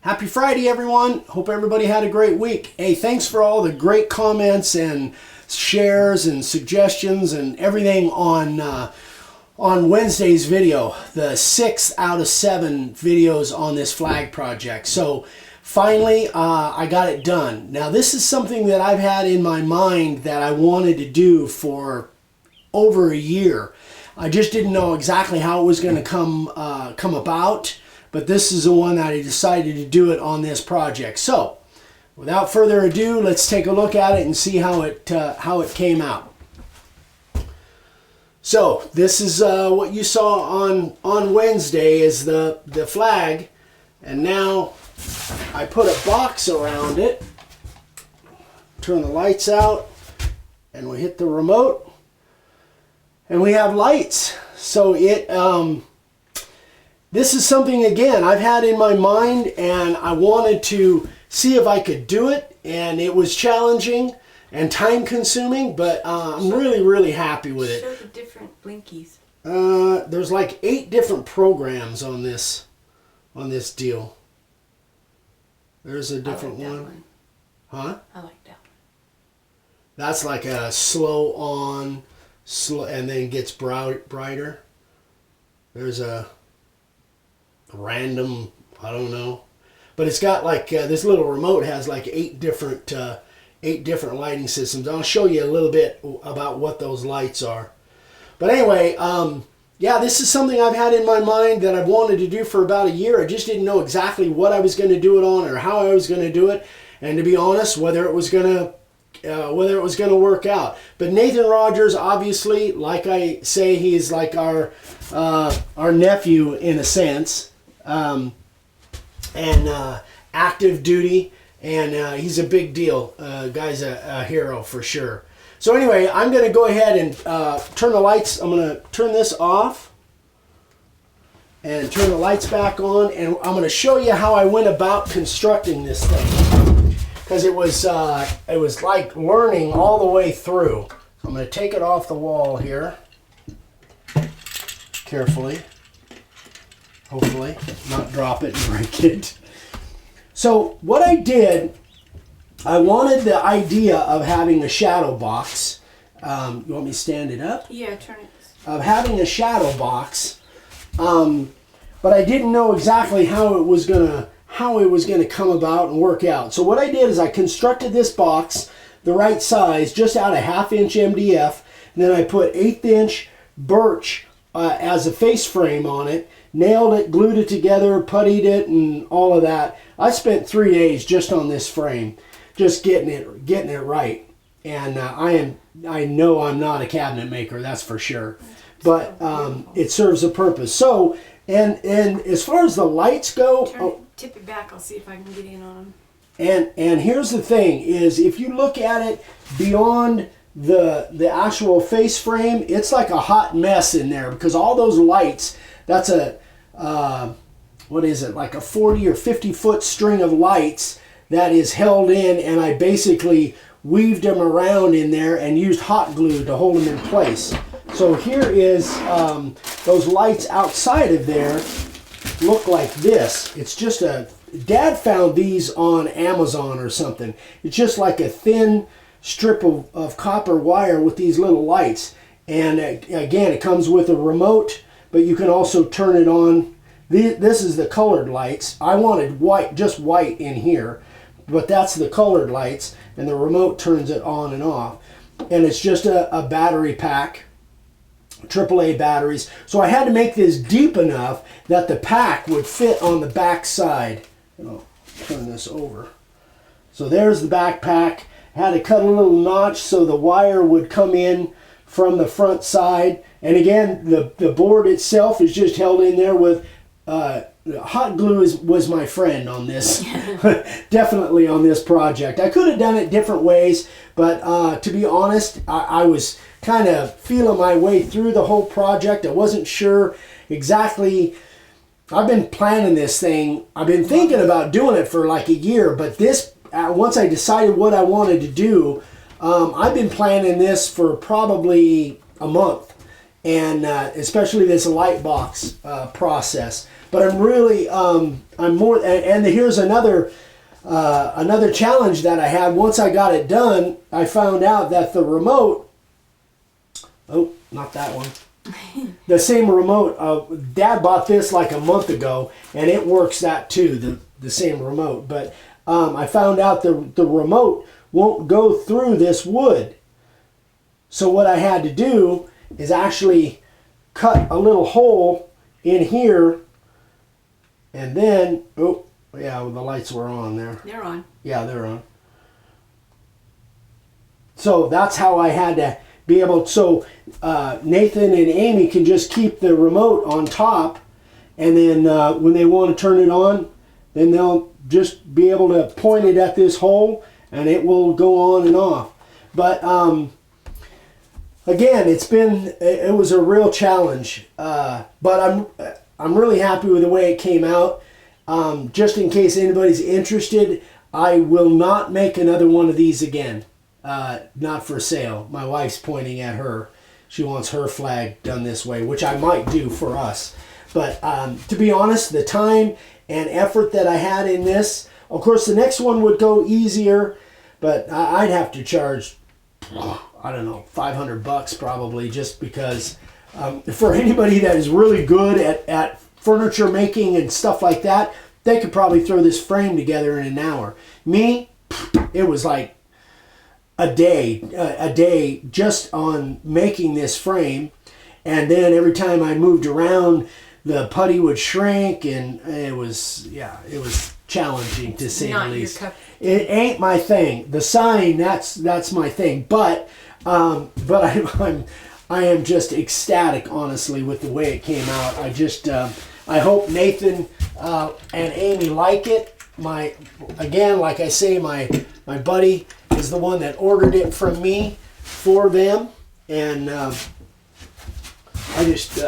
Happy Friday, everyone. Hope everybody had a great week. Hey, thanks for all the great comments and shares and suggestions and everything on Wednesday's video, the 6 out of 7 videos on this flag project. So finally, I got it done. Now, this is something that I've had in my mind that I wanted to do for over a year. I just didn't know exactly how it was going to come about, but this is the one that I decided to do it on this project. So, without further ado, let's take a look at it and see how it came out. So, this is what you saw on Wednesday is the flag, and now I put a box around it. Turn the lights out, and we hit the remote. And we have lights. So this is something, again, I've had in my mind, and I wanted to see if I could do it. And it was challenging and time consuming, but I'm really happy with it. Show the different blinkies. There's like 8 different programs on this deal. There's a different one. Huh? I like that one. That's like a slow on, and then gets brighter. There's a random, I don't know, but it's got like this little remote has like 8 different lighting systems. I'll show you a little bit about what those lights are. But anyway, yeah, this is something I've had in my mind that I've wanted to do for about a year. I just didn't know exactly what I was going to do it on or how I was going to do it, and to be honest, whether it was going to work out. But Nathan Rogers, obviously, like I say, he's like our nephew in a sense, and active duty, and he's a big deal. Guy's a hero for sure. So anyway, I'm going to go ahead and turn the lights. I'm going to turn this off and turn the lights back on, and I'm going to show you how I went about constructing this thing. Because it was like learning all the way through. So I'm going to take it off the wall here, carefully, hopefully, not drop it and break it. So what I did, I wanted the idea of having a shadow box. You want me to stand it up? Yeah, turn it. Of having a shadow box, but I didn't know exactly how it was gonna come about and work out. So what I did is I constructed this box the right size, just out of 1/2 inch MDF, and then I put 1/8 inch birch as a face frame on it, nailed it, glued it together, puttied it, and all of that. I spent 3 days just on this frame, just getting it right. And I know I'm not a cabinet maker, that's for sure, but it serves a purpose. So and as far as the lights go, Tip it back, I'll see if I can get in on them. And here's the thing, is if you look at it beyond the actual face frame, it's like a hot mess in there, because all those lights, that's a, what is it, like a 40 or 50 foot string of lights that is held in, and I basically weaved them around in there and used hot glue to hold them in place. So here is, those lights outside of there look like this. It's just Dad found these on Amazon or something. It's just like a thin strip of copper wire with these little lights. And again, it comes with a remote, but you can also turn it on. This is the colored lights. I wanted white, just white in here, but that's the colored lights, and the remote turns it on and off. And it's just a battery pack. AAA batteries. So I had to make this deep enough that the pack would fit on the back side. I'll turn this over. So there's the backpack. Had to cut a little notch so the wire would come in from the front side. And again, the board itself is just held in there with hot glue was my friend on this. Definitely on this project. I could have done it different ways, but to be honest, I was kind of feeling my way through the whole project. I wasn't sure exactly. I've been planning this thing. I've been thinking about doing it for like a year, but this, once I decided what I wanted to do, I've been planning this for probably a month, and especially this light box process. But I'm really, I'm more, and here's another challenge that I had. Once I got it done, I found out that the remote, oh, not that one. The same remote, Dad bought this like a month ago, and it works that too, the same remote. But I found out the remote won't go through this wood. So what I had to do is actually cut a little hole in here, and then, oh, yeah, well, the lights were on there. They're on. Yeah, they're on. So that's how I had to be able, so Nathan and Amy can just keep the remote on top, and then when they want to turn it on, then they'll just be able to point it at this hole, and it will go on and off. But again, it was a real challenge, but I'm really happy with the way it came out. Just in case anybody's interested, I will not make another one of these again. Not for sale. My wife's pointing at her. She wants her flag done this way, which I might do for us. But to be honest, the time and effort that I had in this, of course, the next one would go easier, but I'd have to charge, I don't know, $500 probably, just because for anybody that is really good at furniture making and stuff like that, they could probably throw this frame together in an hour. Me, it was like a day just on making this frame, and then every time I moved around, the putty would shrink, and it was challenging to say the least. It ain't my thing. The sign, that's my thing, but I am just ecstatic, honestly, with the way it came out. I hope Nathan and Amy like it. Again, like I say, my buddy is the one that ordered it from me for them, and I just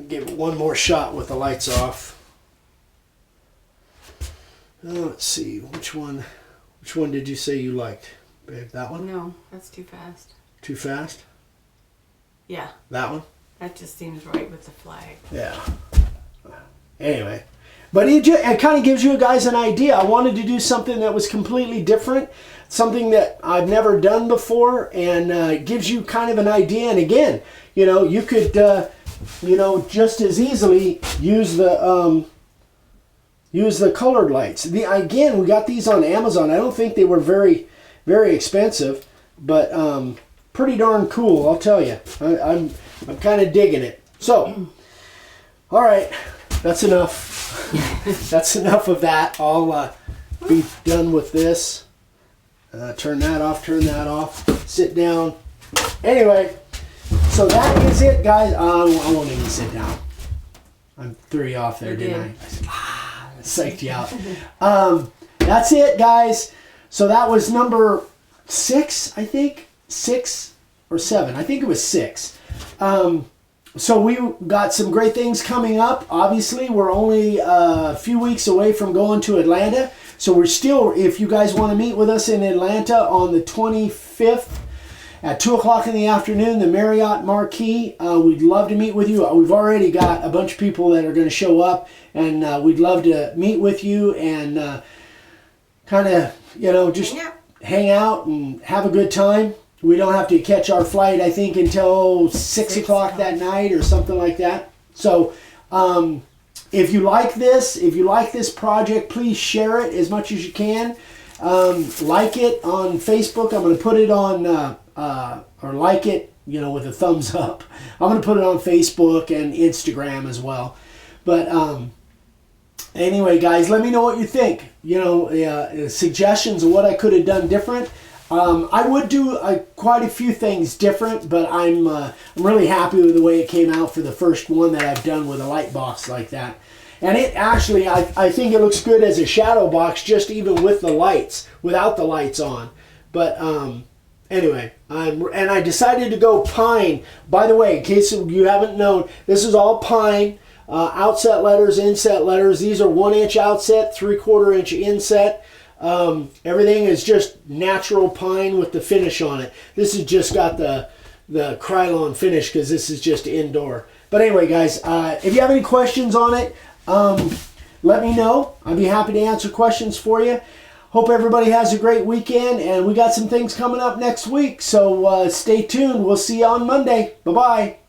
give it one more shot with the lights off. Let's see, which one did you say you liked, babe? That one? No, that's too fast. Too fast? Yeah. That one? That just seems right with the flag. Yeah. Anyway, but it kind of gives you guys an idea. I wanted to do something that was completely different, something that I've never done before, and it gives you kind of an idea. And again, you could, just as easily use the colored lights. Again, we got these on Amazon. I don't think they were very, very expensive, but pretty darn cool, I'll tell you. I'm kind of digging it. So, all right. That's enough. That's enough of that. I'll be done with this. Turn that off. Sit down. Anyway, so that is it, guys. I won't even sit down. I threw you off there, didn't I? Psyched you out. That's it, guys. So that was number 6, I think. 6 or 7. I think it was 6. So we got some great things coming up. Obviously, we're only a few weeks away from going to Atlanta. So we're still, if you guys want to meet with us in Atlanta on the 25th at 2 o'clock in the afternoon, the Marriott Marquis, we'd love to meet with you. We've already got a bunch of people that are going to show up, and we'd love to meet with you and kind of, just hang out and have a good time. We don't have to catch our flight, I think, until 6 o'clock that night or something like that. So if you like this project, please share it as much as you can. Like it on Facebook. I'm going to put it on, or like it, with a thumbs up. I'm going to put it on Facebook and Instagram as well. But anyway, guys, let me know what you think. Suggestions of what I could have done different. I would do quite a few things different, but I'm really happy with the way it came out for the first one that I've done with a light box like that. And it actually, I think it looks good as a shadow box, just even with the lights, without the lights on. But anyway, and I decided to go pine. By the way, in case you haven't known, this is all pine. Outset letters, inset letters. These are 1-inch outset, 3/4 inch inset. Everything is just natural pine with the finish on it. This has just got the Krylon finish because this is just indoor. But anyway, guys, if you have any questions on it, let me know. I'd be happy to answer questions for you. Hope everybody has a great weekend, and we got some things coming up next week, so stay tuned. We'll see you on Monday. Bye-bye.